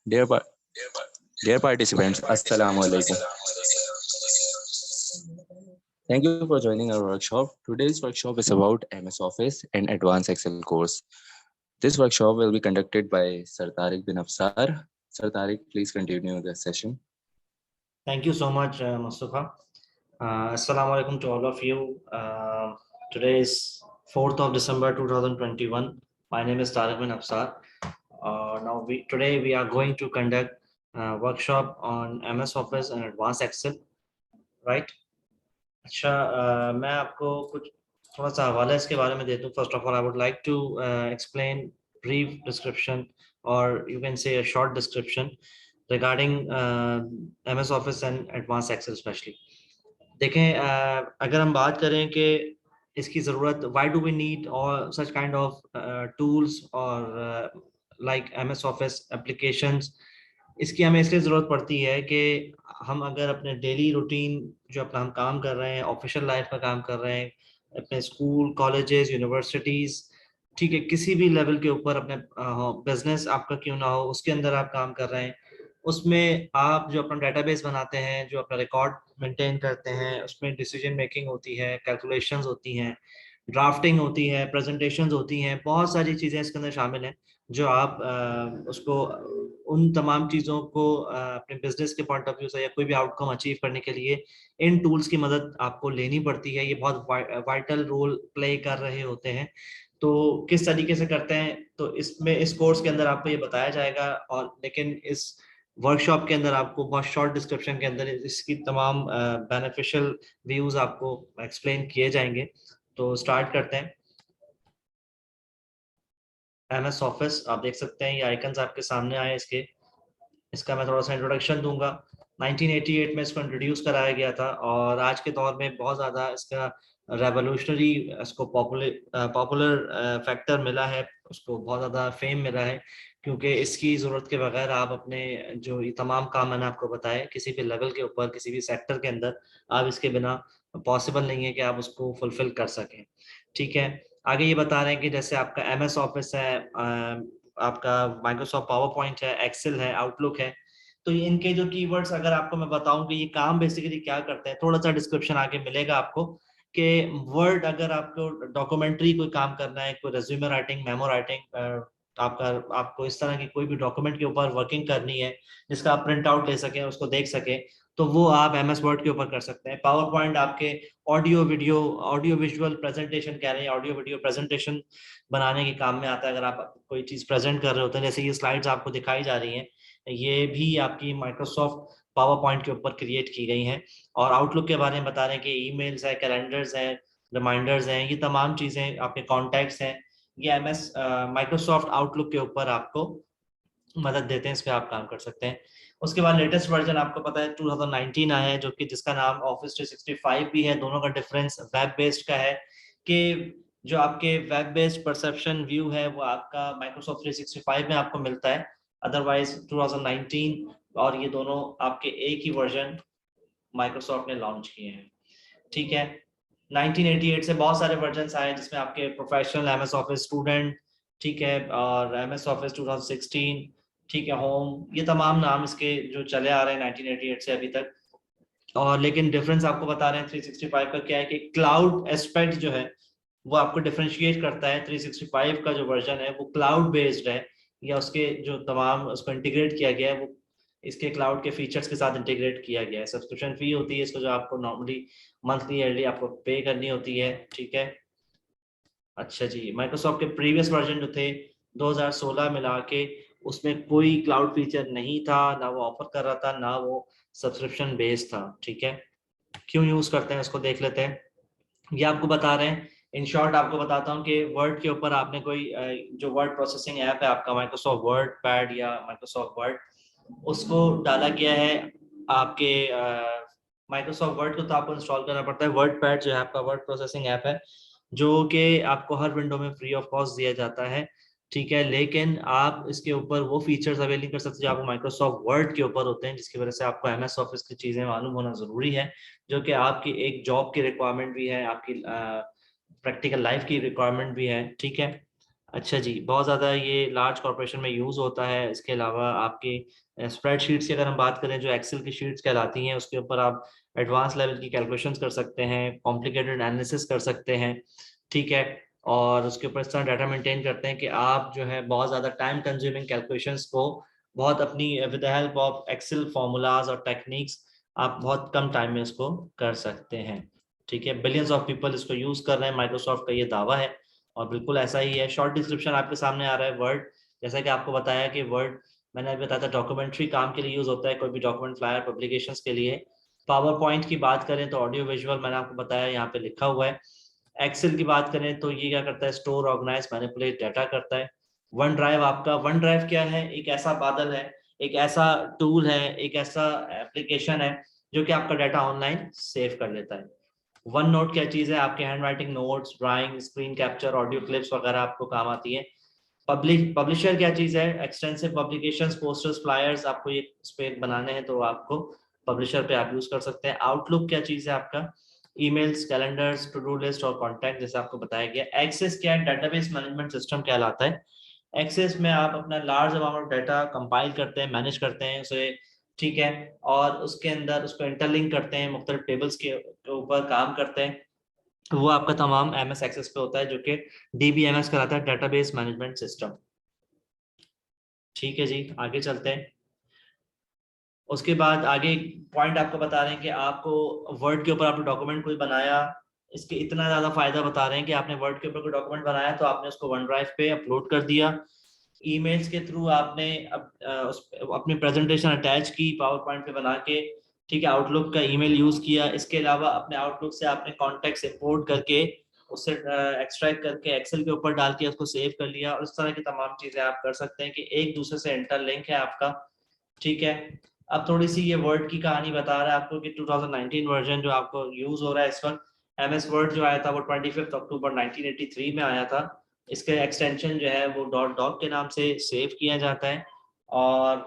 Dear, par- dear participants, Assalamu alaikum. Thank you for joining our workshop. Today's workshop is about MS Office and Advanced Excel course. This workshop will be conducted by Sir Tariq bin Afsar. Sir Tariq, please continue the session. Thank you so much, Mustafa. Assalamu alaikum to all of you. Today is 4th of December 2021. My name is Tariq bin Afsar. Today we are going to conduct a workshop on MS Office and Advanced Excel, right? अच्छा, मैं आपको कुछ थोड़ा सा हवाला इसके बारे में दे दूं. First of all, I would like to explain brief description, or you can say a short description regarding MS Office and Advanced Excel especially. देखें, अगर हम बात करें कि इसकी ज़रूरत, why do we need all such kind of tools or like MS Office applications, इसकी हमें इसलिए ज़रूरत पड़ती है कि हम अगर अपने डेली रूटीन जो अपना हम काम कर रहे हैं, ऑफिशियल लाइफ का काम कर रहे हैं, अपने स्कूल, कॉलेजेस, यूनिवर्सिटीज़, ठीक है, किसी भी लेवल के ऊपर अपने बिजनेस आपका क्यों ना हो, उसके अंदर आप काम कर रहे हैं, उसमें आप जो अपना डेटाबेस बनाते हैं, जो अपना रिकॉर्ड मेंटेन करते हैं, उसमें डिसीजन मेकिंग होती है, कैलकुलेशंस होती हैं, ड्राफ्टिंग होती है, प्रेजेंटेशंस होती हैं, बहुत सारी चीज़ें इसके अंदर शामिल हैं जो आप उसको उन तमाम चीज़ों को अपने बिजनेस के पॉइंट ऑफ व्यू से या कोई भी आउटकम अचीव करने के लिए इन टूल्स की मदद आपको लेनी पड़ती है. ये बहुत वाइटल रोल प्ले कर रहे होते हैं. तो किस तरीके से करते हैं, तो इसमें इस कोर्स के अंदर आपको ये बताया जाएगा, और लेकिन इस वर्कशॉप के अंदर आपको बहुत शॉर्ट डिस्क्रिप्शन के अंदर इसकी तमाम बेनिफिशियल व्यूज आपको एक्सप्लेन किए जाएंगे. तो स्टार्ट करते हैं. MS ऑफिस आप देख सकते हैं, ये आइकन्स आपके सामने आए इसका मैं थोड़ा सा इंट्रोडक्शन दूंगा. 1988 में इसको इंट्रोड्यूस कराया गया था, और आज के दौर में बहुत ज़्यादा इसका रेवोल्यूशनरी, इसको पॉपुलर फैक्टर मिला है, उसको बहुत ज़्यादा फेम मिला है, क्योंकि इसकी ज़रूरत के बगैर आप अपने जो ये तमाम काम मैंने आपको बताए, किसी भी लेवल के ऊपर, किसी भी सेक्टर के अंदर, आप इसके बिना पॉसिबल नहीं है कि आप उसको फुलफिल कर सकें. ठीक है, आगे ये बता रहे हैं कि जैसे आपका MS ऑफिस है, आपका माइक्रोसॉफ्ट पावर पॉइंट है, एक्सेल है, आउटलुक है, तो इनके जो कीवर्ड्स अगर आपको मैं बताऊं कि ये काम बेसिकली क्या करते हैं, थोड़ा सा डिस्क्रिप्शन आगे मिलेगा आपको कि वर्ड, अगर आपको डॉक्यूमेंट्री कोई काम करना है, कोई रेज्यूमे राइटिंग, मेमो राइटिंग, आपको इस तरह की कोई भी डॉक्यूमेंट के ऊपर वर्किंग करनी है जिसका आप प्रिंट आउट ले सकें, उसको देख सकें, तो वो आप MS वर्ड के ऊपर कर सकते हैं. पावर पॉइंट आपके ऑडियो विजुअल प्रेजेंटेशन कह रहे हैं, ऑडियो वीडियो प्रेजेंटेशन बनाने के काम में आता है. अगर आप कोई चीज़ प्रेजेंट कर रहे होते हैं, जैसे ये स्लाइड्स आपको दिखाई जा रही हैं, ये भी आपकी माइक्रोसॉफ्ट पावर पॉइंट के ऊपर क्रिएट की गई हैं. और आउटलुक के बारे में बता रहे हैं कि ईमेल्स है, कैलेंडर्स हैं, रिमाइंडर्स हैं, ये तमाम चीज़ें, आपके कॉन्टैक्ट्स हैं, ये MS माइक्रोसॉफ्ट आउटलुक के ऊपर आपको मदद देते हैं, इस पर आप काम कर सकते हैं. उसके बाद लेटेस्ट वर्जन आपको पता है 2019 आया है, जो कि जिसका नाम ऑफिस 365 भी है. दोनों का डिफरेंस वेब बेस्ड का है कि जो आपके वेब बेस्ड परसेप्शन व्यू है वो आपका माइक्रोसॉफ्ट 365 में आपको मिलता है, अदरवाइज 2019, और ये दोनों आपके एक ही वर्जन माइक्रोसॉफ्ट ने लॉन्च किए हैं. ठीक है, 1988 से बहुत सारे वर्जन आए जिसमें आपके प्रोफेशनल, MS ऑफिस स्टूडेंट, ठीक है, और MS ऑफिस 2016, ठीक है, होम, ये तमाम नाम इसके जो चले आ रहे हैं 1988 से अभी तक. और लेकिन डिफरेंस आपको बता रहे हैं 365 का क्या है कि क्लाउड एस्पेक्ट जो है वो आपको डिफरेंशिएट करता है. 365 का जो वर्जन है वो क्लाउड बेस्ड है, या उसके जो तमाम उसको इंटीग्रेट किया गया है, वो इसके क्लाउड के फीचर्स के साथ इंटीग्रेट किया गया है. सब्सक्रिप्शन फी होती है इसको, जो आपको नॉर्मली मंथली ईयरली आपको पे करनी होती है. ठीक है, अच्छा जी, माइक्रोसॉफ्ट के प्रीवियस वर्जन जो थे 2016 मिला के, उसमें कोई क्लाउड फीचर नहीं था, ना वो ऑफर कर रहा था, ना वो सब्सक्रिप्शन बेस्ड था. ठीक है, क्यों यूज करते हैं उसको देख लेते हैं. ये आपको बता रहे हैं, इन शॉर्ट आपको बताता हूँ कि वर्ड के ऊपर आपने कोई जो वर्ड प्रोसेसिंग ऐप है आपका माइक्रोसॉफ्ट वर्ड पैड या माइक्रोसॉफ्ट वर्ड, उसको डाला गया है आपके माइक्रोसॉफ्ट वर्ड को, तो आपको इंस्टॉल करना पड़ता है. वर्ड पैड जो है आपका वर्ड प्रोसेसिंग ऐप है, जो कि आपको हर विंडो में फ्री ऑफ कॉस्ट दिया जाता है. ठीक है, लेकिन आप इसके ऊपर वो फीचर्स अवेल नहीं कर सकते जो आपको माइक्रोसॉफ्ट वर्ड के ऊपर होते हैं, जिसकी वजह से आपको MS ऑफिस की चीज़ें मालूम होना ज़रूरी है, जो कि आपकी एक जॉब की रिक्वायरमेंट भी है, आपकी प्रैक्टिकल लाइफ की रिक्वायरमेंट भी है. ठीक है, अच्छा जी, बहुत ज़्यादा ये लार्ज कॉर्पोरेशन में यूज़ होता है। इसके अलावा आपके स्प्रेडशीट्स की अगर हम बात करें, जो एक्सेल की शीट्स कहलाती हैं, उसके ऊपर आप एडवांस लेवल की कैलकुलेशंस कर सकते हैं, कॉम्प्लिकेटेड एनालिसिस कर सकते हैं, ठीक है? और उसके ऊपर इस तरह डाटा मेंटेन करते हैं कि आप जो है बहुत ज़्यादा टाइम कंज्यूमिंग कैलकुलेशंस को बहुत अपनी with the help of Excel formulas और टेक्निक्स आप बहुत कम टाइम में इसको कर सकते हैं, ठीक है? बिलियंस ऑफ पीपल इसको यूज़ कर रहे हैं, माइक्रोसॉफ्ट का ये दावा है और बिल्कुल ऐसा ही है। शॉर्ट डिस्क्रिप्शन आपके सामने आ रहा है। वर्ड, जैसा कि आपको बताया कि वर्ड मैंने अभी बताया था डॉक्यूमेंट्री काम के लिए यूज़ होता है, कोई भी डॉक्यूमेंट फ्लायर पब्लिकेशंस के लिए। पावर पॉइंट की बात करें तो ऑडियो विजुअल मैंने आपको बताया, यहाँ पे लिखा हुआ है। एक्सेल की बात करें तो ये क्या करता है, स्टोर, ऑर्गेनाइज, मैनिपुलेट डाटा करता है। वन ड्राइव, आपका वन ड्राइव क्या है, एक ऐसा बादल है, एक ऐसा टूल है, एक ऐसा एप्लीकेशन है जो कि आपका डाटा ऑनलाइन सेव कर लेता है। वन नोट क्या चीज़ है, आपके hand writing notes, drawing, screen capture, audio clips वगैरह आपको काम आती है। पब्लिशर क्या चीज़ है, एक्सटेंसिव पब्लिकेशंस, पोस्टर्स, फ्लायर्स, आपको ये इस पे बनाने हैं तो आपको पब्लिशर पे आप यूज कर सकते हैं। आउटलुक क्या चीज़ है, आपका emails, calendars, to do list और कॉन्टैक्ट, जैसे आपको बताया गया। एक्सेस क्या है, डाटाबेस मैनेजमेंट सिस्टम कहलाता है। एक्सेस में आप अपना large amount of data compile करते हैं, मैनेज करते हैं उसे, ठीक है? और उसके अंदर उसको इंटरलिंक करते हैं, मुख्तलिफ टेबल्स के ऊपर काम करते हैं। वो आपका तमाम एमएस एक्सेस पे होता है, जो कि डीबीएमएस कहलाता है, डाटाबेस मैनेजमेंट सिस्टम। ठीक है जी, आगे चलते हैं। उसके बाद आगे पॉइंट आपको बता रहे हैं कि आपको वर्ड के ऊपर आपने डॉक्यूमेंट कोई बनाया, इसके इतना ज़्यादा फायदा बता रहे हैं कि आपने वर्ड के ऊपर कोई डॉक्यूमेंट बनाया तो आपने उसको वन ड्राइव पे अपलोड कर दिया। ईमेल्स के थ्रू आपने अपनी प्रेजेंटेशन अटैच की पावर पॉइंट पे बना के, ठीक है? आउटलुक का ईमेल यूज़ किया। इसके अलावा अपने आउटलुक से आपने कॉन्टेक्ट्स इंपोर्ट करके उससे एक्सट्रैक्ट करके एक्सेल के ऊपर डाल के उसको सेव कर लिया, और इस तरह की तमाम चीज़ें आप कर सकते हैं कि एक दूसरे से इंटरलिंक है आपका, ठीक है? अब थोड़ी सी ये वर्ड की कहानी बता रहा है आपको कि 2019 वर्जन जो आपको यूज हो रहा है इस वक्त, एमएस वर्ड जो आया था वो 25 अक्टूबर 1983 में आया था। इसके एक्सटेंशन जो है वो डॉट डॉक के नाम से सेव किया जाता है। और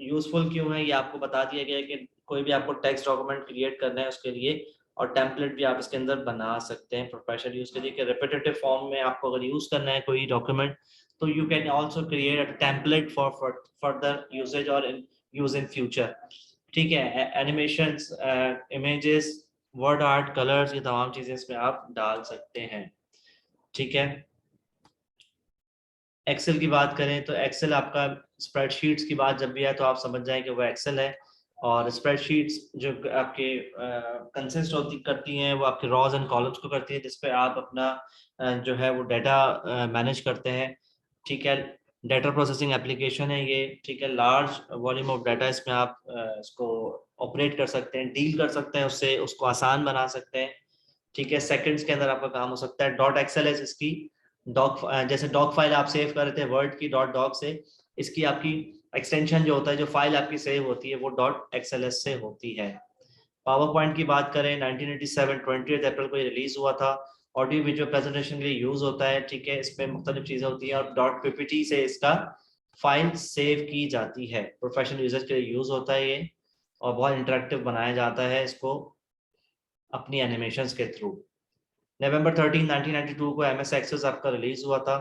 यूजफुल क्यों है ये आपको बता दिया गया है कि कोई भी आपको टेक्स्ट डॉक्यूमेंट क्रिएट करना है उसके लिए, और टेम्पलेट भी आप इसके अंदर बना सकते हैं प्रोफेशनल यूज के लिए, कि रिपीटेटिव फॉर्म में आपको अगर यूज करना है कोई डॉक्यूमेंट, तो you can also create a template for further usages और यूज इन फ्यूचर, ठीक है? Animations, images, word art, colours, ये तमाम चीजें इसमें आप डाल सकते हैं, ठीक है? एक्सेल की बात करें तो एक्सेल आपका, स्प्रेडशीट्स की बात जब भी है तो आप समझ जाएं कि वो एक्सेल है। और स्प्रेडशीट्स जो आपके कंसिस्ट होती करती हैं वो आपके रॉज एंड कॉलम्स को करती है, जिसपे आप अपना जो है वो डाटा मैनेज करते हैं, ठीक है? डाटा प्रोसेसिंग एप्लीकेशन है ये, ठीक है? लार्ज वॉल्यूम ऑफ डाटा इसमें आप इसको ऑपरेट कर सकते हैं, डील कर सकते हैं उससे, उसको आसान बना सकते हैं, ठीक है? सेकंड्स के अंदर आपका काम हो सकता है। डॉट एक्सएल है इसकी डॉक, जैसे डॉक फाइल आप सेव कर रहे थे वर्ड की डॉट डॉक से, इसकी आपकी एक्सटेंशन जो होता है, जो फाइल आपकी सेव होती है वो डॉट एक्सएलएस से होती है। पावर पॉइंट की बात करें, 1987 20 अप्रैल को ये रिलीज हुआ था। ऑडियो वीडियो प्रेजेंटेशन के लिए यूज होता है, ठीक है? इसमें मुख्तलिफ चीजें होती हैं, और डॉट पीपीटी से इसका फाइल सेव की जाती है। प्रोफेशनल यूजर्स के लिए यूज होता है ये, और बहुत इंटरेक्टिव बनाया जाता है इसको अपनी एनिमेशंस के थ्रू। नवंबर 13 1992 को एमएस एक्सेस आपका रिलीज हुआ था,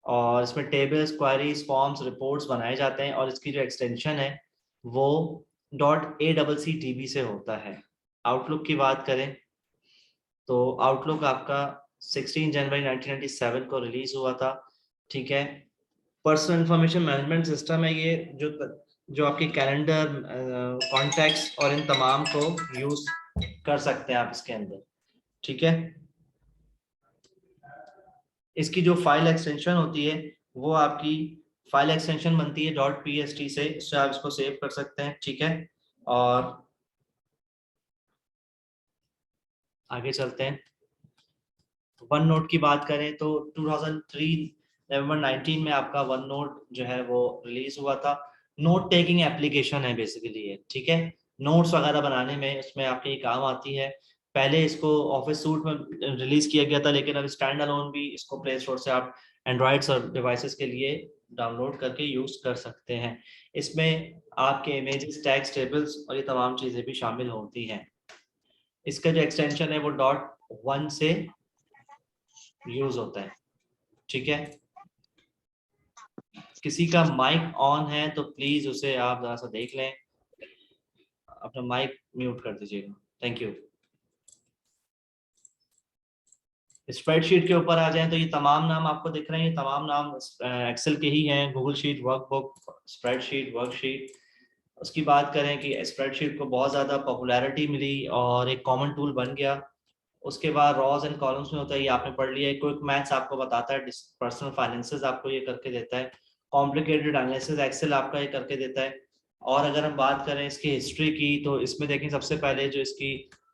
और इसमें टेबल्स, क्वेरीज, फॉर्म्स, रिपोर्ट्स बनाए जाते हैं, और इसकी जो एक्सटेंशन है वो डॉट ACCDB से होता है। आउटलुक की बात करें तो आउटलुक आपका 16 जनवरी 1997 को रिलीज हुआ था, ठीक है? पर्सनल इंफॉर्मेशन मैनेजमेंट सिस्टम है ये, जो आपके कैलेंडर, कॉन्टैक्ट्स और इन तमाम को यूज कर सकते हैं आप इसके अंदर, ठीक है? इसकी जो फाइल एक्सटेंशन होती है वो आपकी फाइल एक्सटेंशन बनती है डॉट PST से, इससे आप इसको सेव कर सकते हैं, ठीक है? और आगे चलते हैं। वन नोट की बात करें तो 2003 नवंबर 19 में आपका वन नोट जो है वो रिलीज हुआ था। नोट टेकिंग एप्लीकेशन है बेसिकली ये, ठीक है? नोट्स वगैरह बनाने में उसमें आपके ये काम आती है। पहले इसको ऑफिस सूट में रिलीज किया गया था, लेकिन अब स्टैंड अलोन भी इसको प्ले स्टोर से आप एंड्रॉइड्स और डिवाइसेस के लिए डाउनलोड करके यूज कर सकते हैं। इसमें आपके इमेजेस, टैग्स, टेबल्स और ये तमाम चीजें भी शामिल होती हैं। इसका जो एक्सटेंशन है वो डॉट 1 से यूज होता है, ठीक है? किसी का माइक ऑन है तो प्लीज उसे आप जरा सा देख लें, अपना माइक म्यूट कर दीजिएगा। Thank you. स्प्रेडशीट के ऊपर आ जाएं तो ये तमाम नाम आपको दिख रहे हैं, ये तमाम नाम एक्सेल के ही हैं, Google sheet, workbook, spreadsheet, worksheet. उसकी बात करें कि स्प्रेडशीट को बहुत ज़्यादा पॉपुलैरिटी मिली और एक कॉमन टूल बन गया। उसके बाद रॉज एंड कॉलम्स में होता है, ये आपने पढ़ लिया है। क्विक मैथ्स आपको बताता है, पर्सनल फाइनेंसेस आपको ये करके देता है, कॉम्प्लिकेटेड एनालिसिस एक्सेल आपका ये करके देता है। और अगर हम बात करें इसकी हिस्ट्री की तो इसमें देखें सबसे पहले जो इसकी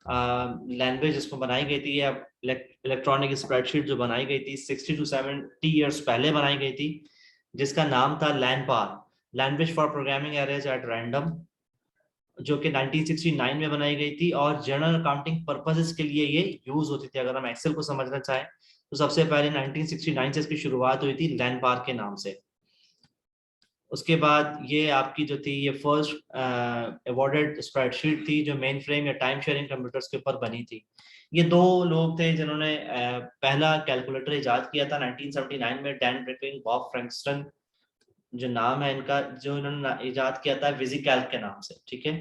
लैंग्वेज इसको बनाई गई थी, या इलेक्ट्रॉनिक स्प्रेडशीट जो बनाई गई थी 60 to 70 ईयर्स पहले बनाई गई थी, जिसका नाम था LANPAR, language for programming errors at random, जो कि 1969 में बनाई गई थी और जनरल अकाउंटिंग पर्पसेस के लिए ये यूज होती थी। अगर हम एक्सेल को समझना चाहें तो सबसे पहले 1969 से इसकी शुरुआत हुई थी लैनपार के नाम से। उसके बाद ये आपकी जो थी ये फर्स्ट अवॉर्डेड स्प्रेडशीट थी जो मेन फ्रेम या टाइम शेयरिंग कंप्यूटर्स के ऊपर बनी थी। ये दो लोग थे जिन्होंने पहला कैलकुलेटर इजाद किया था 1979 में, डैन ब्रिकलिन, बॉब फ्रैंकस्टन जो नाम है इनका, जो इन्होंने इजाद किया था विजिकैल्क के नाम से, ठीक है।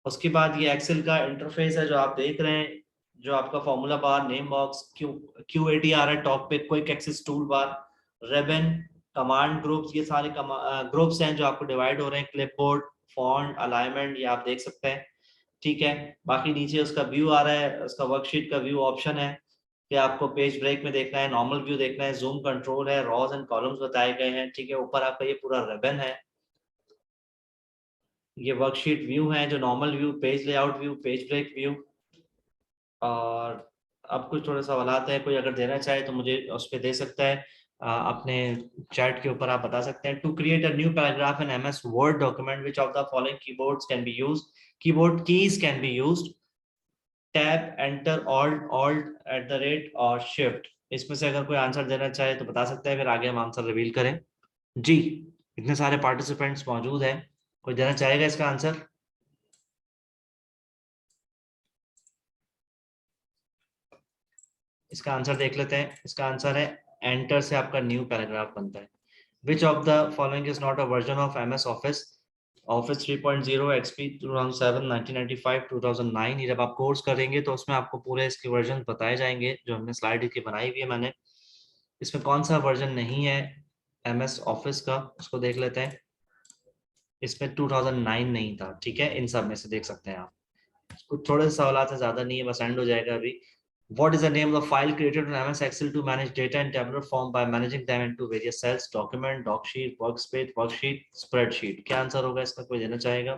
उसके बाद ये एक्सेल का इंटरफेस है जो आप देख रहे हैं, जो आपका फॉर्मूला बार, नेम बॉक्स, क्यू80 आ रहा है टॉप पे, quick access tool bar, ribbon, command groups, ये सारे ग्रुप्स हैं जो आपको डिवाइड हो रहे हैं, क्लिपबोर्ड, फॉन्ट, अलाइनमेंट, ये आप देख सकते हैं, ठीक है। बाकी नीचे उसका व्यू आ रहा है, उसका वर्कशीट का व्यू ऑप्शन है कि आपको पेज ब्रेक में देखना है, नॉर्मल व्यू देखना है, जूम कंट्रोल है, रॉज एंड कॉलम्स बताए गए हैं, ठीक है। ऊपर आपका ये पूरा रिबन है, ये वर्कशीट व्यू है जो normal view, page layout view, page break view. और अब कुछ थोड़े सवालात हैं, कोई अगर देना चाहे तो मुझे उस पर दे सकता है, अपने चैट के ऊपर आप बता सकते हैं। To create a new paragraph in MS word document which of the following keyboards can be used, keyboard keys can be used, tab, enter, alt at the rate और शिफ्ट। इसमें से अगर कोई आंसर देना चाहे तो बता सकते हैं, फिर आगे हम आंसर रिवील करें। जी, इतने सारे पार्टिसिपेंट्स मौजूद हैं, कोई देना चाहेगा इसका आंसर? इसका आंसर देख लेते हैं। इसका आंसर है एंटर से आपका न्यू पैराग्राफ बनता है। विच of the following is not a version of MS office, office 3.0 XP 2007, 1995, 2009। ये जब आप कोर्स करेंगे तो उसमें आपको पूरे इसके वर्जन बताए जाएंगे, जो हमने स्लाइड इसकी बनाई हुई है मैंने। इसमें कौन सा वर्जन नहीं है एमएस ऑफिस का, उसको देख लेते हैं। इसमें 2009 नहीं था, ठीक है। इन सब में से देख सकते हैं आप, कुछ थोड़े से सवाल है, ज्यादा नहीं है, बस एंड हो जाएगा अभी। What is the name of the file created in MS Excel to manage data in tabular form by managing them into various cells, document, doc sheet, workspace, worksheet, spreadsheet? क्या आंसर होगा इसका, कोई देना चाहेगा?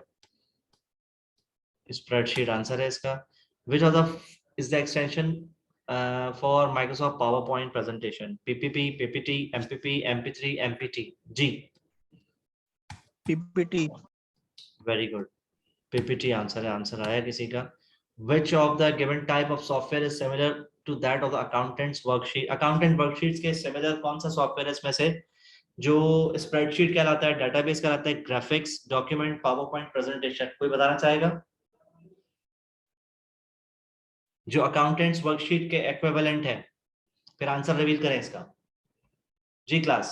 Spreadsheet answer है इसका। Which of the is the extension for Microsoft PowerPoint presentation? PPP, PPT, MPP, MP3, MPT? Ji, PPT. Very good, PPT answer है, answer आया किसी का। Which of the given type of software is similar to that of the accountant's worksheet? Accountant worksheets के similar कौन सा software है इसमें से? जो स्प्रेडशीट कहलाता है, डेटाबेस कहलाता है, ग्राफिक्स, डॉक्यूमेंट, पावरपॉइंट प्रेजेंटेशन? कोई बताना चाहेगा? जो अकाउंटेंट्स वर्कशीट के इक्विवेलेंट है, फिर आंसर रिवील करें इसका। जी क्लास,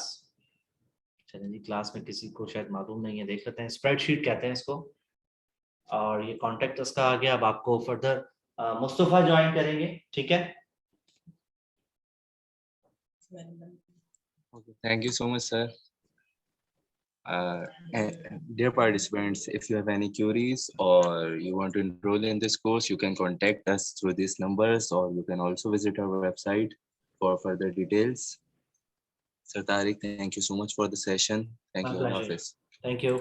चलिए जी, क्लास में किसी को शायद मालूम नहीं है, देख लेते हैं। स्प्रेडशीट कहते हैं इसको, और ये कॉन्टेक्ट उसका आ गया। अब आपको फर्दर मुस्तफा ज्वाइन करेंगे, ठीक है। Okay, thank you so much, sir. Dear participants, if you have any queries or you want to enroll in this course, you can contact us through these numbers, or you can also visit our website for further details. Sir Tariq, thank you so much for the session. Thank My you, pleasure. Hafiz. Thank you.